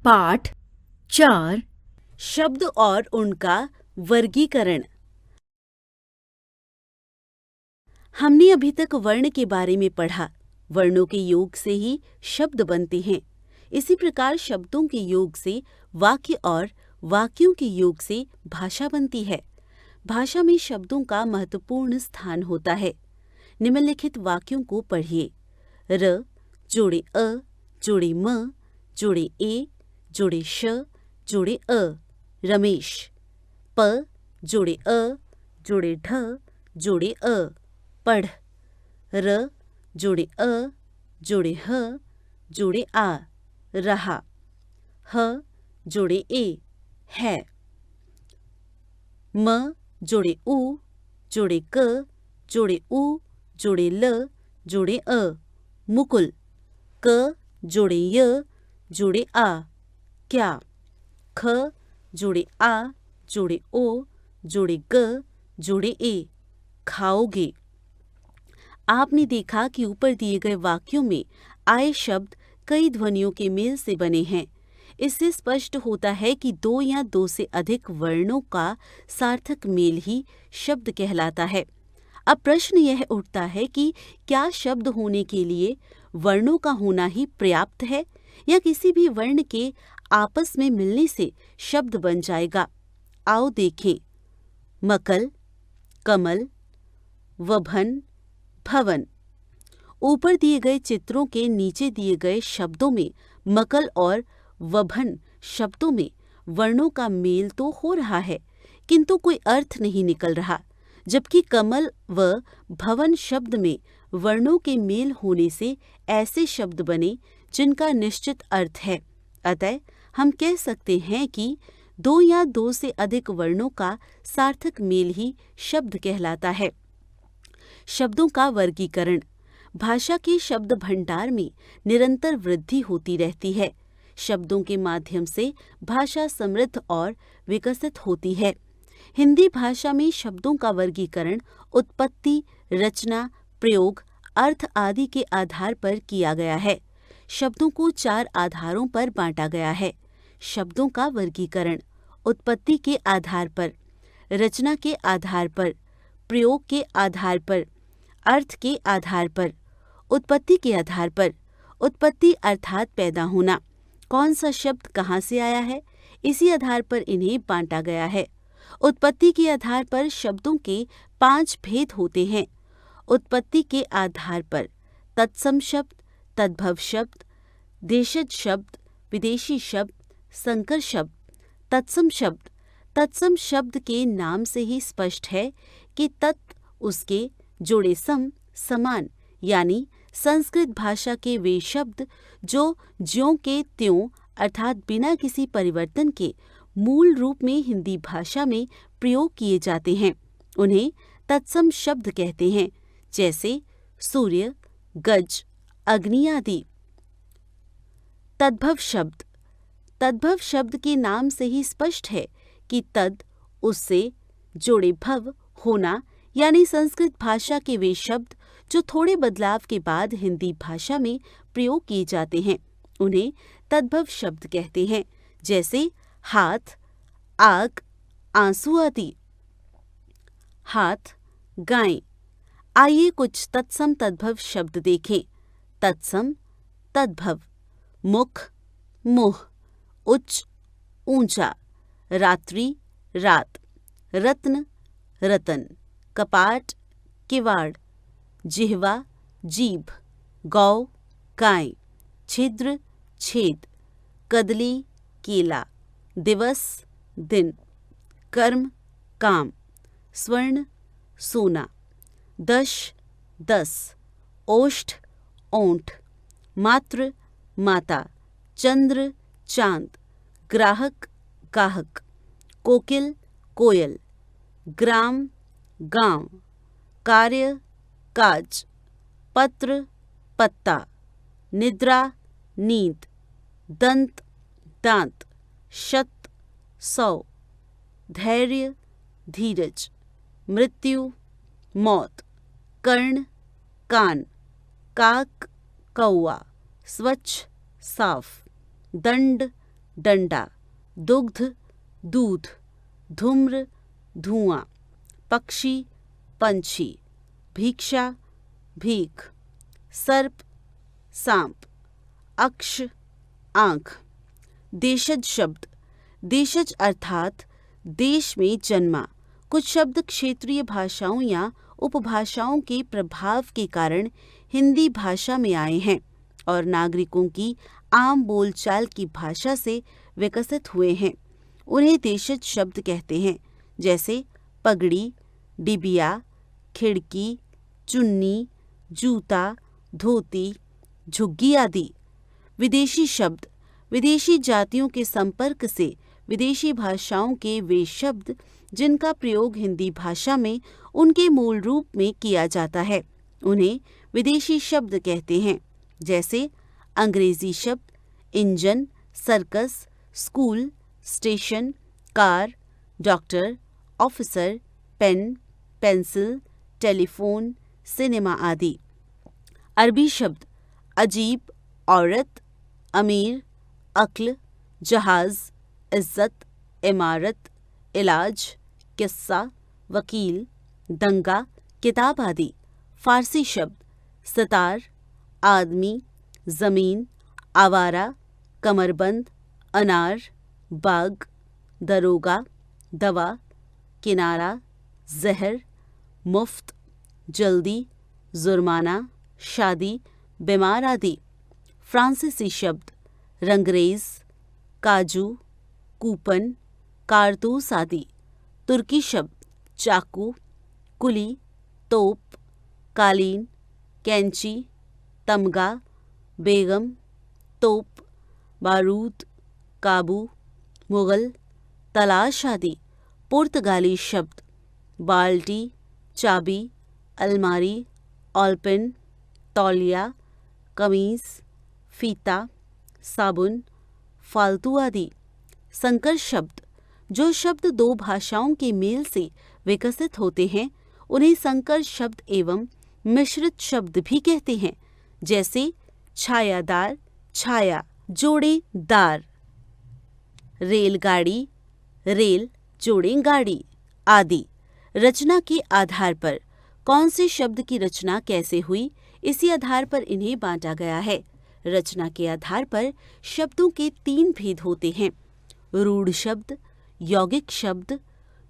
पाठ 4 शब्द और उनका वर्गीकरण। हमने अभी तक वर्ण के बारे में पढ़ा। वर्णों के योग से ही शब्द बनते हैं। इसी प्रकार शब्दों के योग से वाक्य और वाक्यों के योग से भाषा बनती है। भाषा में शब्दों का महत्वपूर्ण स्थान होता है। निम्नलिखित वाक्यों को पढ़िए। र जोड़े अ जोड़े म जोड़े ए जोड़े श जोड़े अ रमेश। प जोड़े अ जोड़े ढ जोड़े अ पढ़। र जोड़े अ जोड़े ह जोड़े आ रहा। ह जोड़े ए है। म जोड़े उ जोड़े क जोड़े उ जोड़े ल जोड़े अ मुकुल। क जोड़े य जोड़े आ क्या। ख जोड़े आ जोड़े ओ जोड़े ग जोड़े ए खाओगे। आपने देखा कि ऊपर दिए गए वाक्यों में आए शब्द कई ध्वनियों के मेल से बने हैं। इससे स्पष्ट होता है कि दो या दो से अधिक वर्णों का सार्थक मेल ही शब्द कहलाता है। अब प्रश्न यह उठता है कि क्या शब्द होने के लिए वर्णों का होना ही पर्याप्त है या किसी भी वर्ण के आपस में मिलने से शब्द बन जाएगा। आओ देखें। मकल, कमल, वभन, भवन। ऊपर दिए गए चित्रों के नीचे दिए गए शब्दों में मकल और वभन शब्दों में वर्णों का मेल तो हो रहा है, किंतु कोई अर्थ नहीं निकल रहा, जबकि कमल व भवन शब्द में वर्णों के मेल होने से ऐसे शब्द बने जिनका निश्चित अर्थ है। अतः हम कह सकते हैं कि दो या दो से अधिक वर्णों का सार्थक मेल ही शब्द कहलाता है। शब्दों का वर्गीकरण। भाषा के शब्द भंडार में निरंतर वृद्धि होती रहती है। शब्दों के माध्यम से भाषा समृद्ध और विकसित होती है। हिंदी भाषा में शब्दों का वर्गीकरण उत्पत्ति, रचना, प्रयोग, अर्थ आदि के आधार पर किया गया है। शब्दों को 4 आधारों पर बांटा गया है। शब्दों का वर्गीकरण उत्पत्ति के आधार पर, रचना के आधार पर, प्रयोग के आधार पर, अर्थ के आधार पर। उत्पत्ति के आधार पर। उत्पत्ति अर्थात पैदा होना। कौन सा शब्द कहाँ से आया है, इसी आधार पर इन्हें बांटा गया है। उत्पत्ति के आधार पर शब्दों के 5 भेद होते हैं। उत्पत्ति के आधार पर तत्सम शब्द, तद्भव शब्द, देशज शब्द, विदेशी शब्द, संकर शब्द। तत्सम शब्द के नाम से ही स्पष्ट है कि तत् उसके जोड़े सम समान, यानी संस्कृत भाषा के वे शब्द जो ज्यों के त्यों अर्थात बिना किसी परिवर्तन के मूल रूप में हिंदी भाषा में प्रयोग किए जाते हैं, उन्हें तत्सम शब्द कहते हैं, जैसे सूर्य, गज, अग्नि आदि। तद्भव शब्द। तद्भव शब्द के नाम से ही स्पष्ट है कि तद उससे जोड़े भव होना, यानी संस्कृत भाषा के वे शब्द जो थोड़े बदलाव के बाद हिंदी भाषा में प्रयोग किए जाते हैं, उन्हें तद्भव शब्द कहते हैं, जैसे हाथ, आग, आंसू आदि। हाथ, गाय। आइए कुछ तत्सम तद्भव शब्द देखें। तत्सम, तद्भव। मुख, मुह। उच्च, ऊंचा। रात्रि, रात। रत्न, रतन। कपाट, किवाड़। जिह्वा, जीभ। गौ, गाय। छिद्र, छेद। कदली, केला। दिवस, दिन। कर्म, काम। स्वर्ण, सोना। दश, 10। ओष्ठ, ओंठ। मात्र, माता। चंद्र, चांद। ग्राहक, गाहक। कोकिल, कोयल। ग्राम, गांव। कार्य, काज। पत्र, पत्ता। निद्रा, नींद। दंत, दांत। शत, 100। धैर्य, धीरज। मृत्यु, मौत। कर्ण, कान। काक, कौआ। स्वच्छ, साफ। दंड, डंडा, दुग्ध, दूध, धूम्र, धुआं, पक्षी, पंछी, भिक्षा, भीख, सर्प, सांप, अक्ष, आंख। देशज शब्द, देशज अर्थात देश में जन्मा। कुछ शब्द क्षेत्रीय भाषाओं या उपभाषाओं के प्रभाव के कारण हिंदी भाषा में आए हैं और नागरिकों की आम बोलचाल की भाषा से विकसित हुए हैं। उन्हें देशज शब्द कहते हैं, जैसे पगड़ी, डिबिया, खिड़की, चुन्नी, जूता, धोती, झुग्गी आदि। विदेशी शब्द, विदेशी जातियों के संपर्क से विदेशी भाषाओं के वे शब्द जिनका प्रयोग हिंदी भाषा में उनके मूल रूप में किया जाता है, उन्हें विदेशी शब्द कहते हैं। जैसे अंग्रेजी शब्द engine, circus, school, station, car, doctor, officer, pen, pencil, telephone, cinema आदि। अरबी शब्द अजीब, औरत, अमीर, अक्ल, जहाज, इज्जत, इमारत, इलाज, किस्सा, वकील, दंगा, किताब आदि। फारसी शब्द सितार, आदमी, जमीन, आवारा, कमरबंद, अनार, बाग, दरोगा, दवा, किनारा, जहर, मुफ्त, जल्दी, जुर्माना, शादी, बीमार आदि। फ्रांसीसी शब्द रंगरेज, काजू, कूपन, कारतूस आदि। तुर्की शब्द चाकू, कुली, तोप, कालीन, कैंची, तमगा, बेगम, तोप, बारूद, काबू, मुगल, तलाश आदि। पुर्तगाली शब्द बाल्टी, चाबी, अलमारी, ऑलपिन, तौलिया, कमीज, फीता, साबुन, फालतू आदि। संकर शब्द, जो शब्द दो भाषाओं के मेल से विकसित होते हैं, उन्हें संकर शब्द एवं मिश्रित शब्द भी कहते हैं। जैसे छायादार, छाया, जोड़े दार, रेलगाड़ी, रेल, जोड़े गाड़ी आदि। रचना के आधार पर कौन से शब्द की रचना कैसे हुई, इसी आधार पर इन्हें बांटा गया है। रचना के आधार पर शब्दों के 3 भेद होते हैं: रूढ़ शब्द, यौगिक शब्द,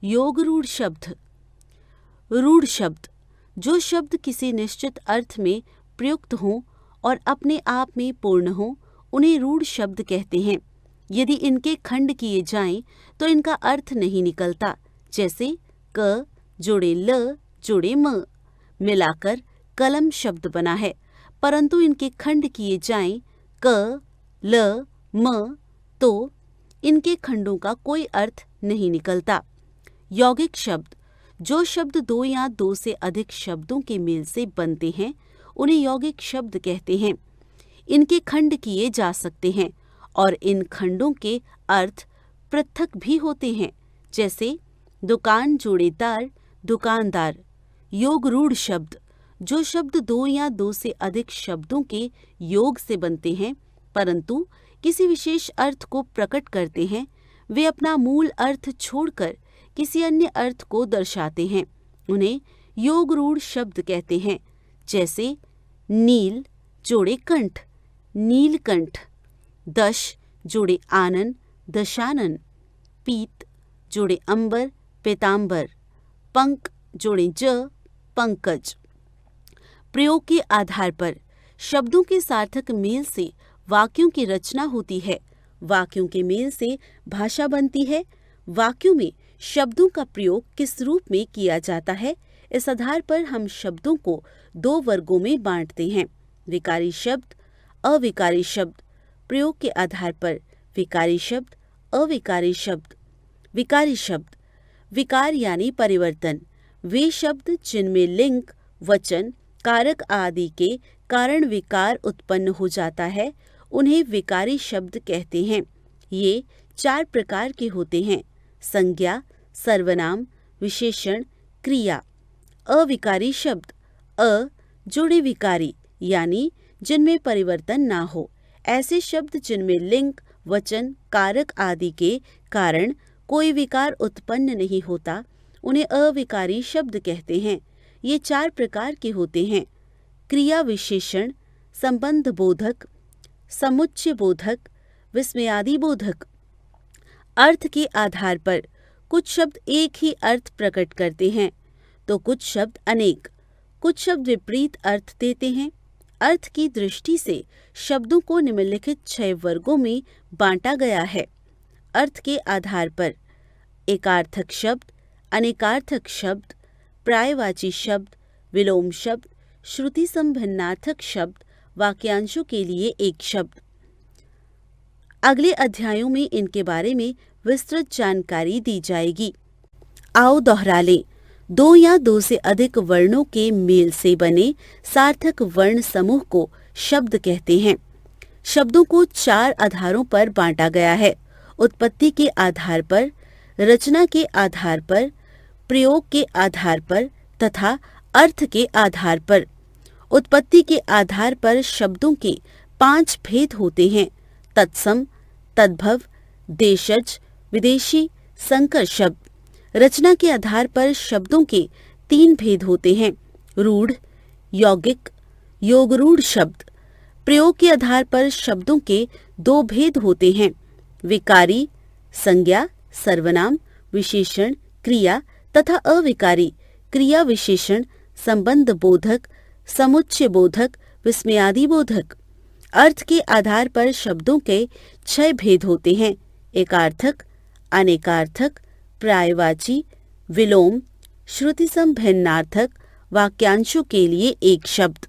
योगरूढ़ शब्द। रूढ़ शब्द, जो शब्द किसी निश्चित अर्थ में प्रयुक्त हों और अपने आप में पूर्ण हों, उन्हें रूढ़ शब्द कहते हैं। यदि इनके खंड किए जाएं तो इनका अर्थ नहीं निकलता। जैसे क जोड़े ल जोड़े म मिलाकर कलम शब्द बना है, परंतु इनके खंड किए जाएं क, ल, म तो इनके खंडों का कोई अर्थ नहीं निकलता। यौगिक शब्द, जो शब्द 2 या 2 से अधिक शब्दों के मेल से बनते हैं, उन्हें यौगिक शब्द कहते हैं। इनके खंड किए जा सकते हैं और इन खंडों के अर्थ पृथक भी होते हैं। जैसे दुकान जोड़ेदार, दुकानदार। योगरूढ़ शब्द, जो शब्द 2 या 2 से अधिक शब्दों के योग से बनते हैं परंतु किसी विशेष अर्थ को प्रकट करते हैं, वे अपना मूल अर्थ छोड़कर किसी अन्य अर्थ को दर्शाते हैं, उन्हें योगरूढ़ शब्द कहते हैं। जैसे नील जोड़े कंठ, नीलकंठ। दश जोड़े आनन, दशानन। पीत जोड़े अंबर, पीतांबर। पंक जोड़े ज, पंकज। प्रयोग के आधार पर शब्दों के सार्थक मेल से वाक्यों की रचना होती है। वाक्यों के मेल से भाषा बनती है। वाक्यों में शब्दों का प्रयोग किस रूप में किया जाता है, इस आधार पर हम शब्दों को 2 वर्गों में बांटते हैं: विकारी शब्द, अविकारी शब्द। प्रयोग के आधार पर विकारी शब्द, अविकारी शब्द। विकारी शब्द, विकार यानी परिवर्तन। वे शब्द जिनमें लिंग, वचन, कारक आदि के कारण विकार उत्पन्न हो जाता है, उन्हें विकारी शब्द कहते हैं। ये 4 प्रकार के होते हैं: संज्ञा, सर्वनाम, विशेषण, क्रिया। अविकारी शब्द, अ जोड़े विकारी यानी जिनमें परिवर्तन ना हो। ऐसे शब्द जिनमें लिंग, वचन, कारक आदि के कारण कोई विकार उत्पन्न नहीं होता, उन्हें अविकारी शब्द कहते हैं। ये 4 प्रकार के होते हैं: क्रिया विशेषण, संबंध बोधक, समुच्चय बोधक, विस्मयादि बोधक। अर्थ के आधार पर कुछ शब्द एक ही अर्थ प्रकट करते हैं तो कुछ शब्द अनेक, कुछ शब्द विपरीत अर्थ देते हैं। अर्थ की दृष्टि से शब्दों को निम्नलिखित 6 वर्गों में बांटा गया है। अर्थ के आधार पर एकार्थक शब्द, अनेकार्थक शब्द, पर्यायवाची शब्द, विलोम शब्द, श्रुति संभिन्नार्थक शब्द, वाक्यांशों के लिए एक शब्द। अगले अध्यायों में इनके बारे में विस्तृत जानकारी दी जाएगी। आओ दोहरा लें। 2 या 2 से अधिक वर्णों के मेल से बने सार्थक वर्ण समूह को शब्द कहते हैं। शब्दों को 4 आधारों पर बांटा गया है: उत्पत्ति के आधार पर, रचना के आधार पर, प्रयोग के आधार पर तथा अर्थ के आधार पर। उत्पत्ति के आधार पर शब्दों के 5 भेद होते हैं: तत्सम, तद्भव, देशज, विदेशी, संकर शब्द। रचना के आधार पर शब्दों के 3 भेद होते हैं: रूढ़, यौगिक, योगरूढ़ शब्द। प्रयोग के आधार पर शब्दों के 2 भेद होते हैं: विकारी, संज्ञा, सर्वनाम, विशेषण, क्रिया तथा अविकारी, क्रिया विशेषण, संबंध बोधक, समुच्चय बोधक, विस्मयादि बोधक। अर्थ के आधार पर शब्दों के 6 भेद होते हैं: एकार्थक, अनेकार्थक, पर्यायवाची, विलोम, श्रुति संभिन्नार्थक, वाक्यांशों के लिए एक शब्द।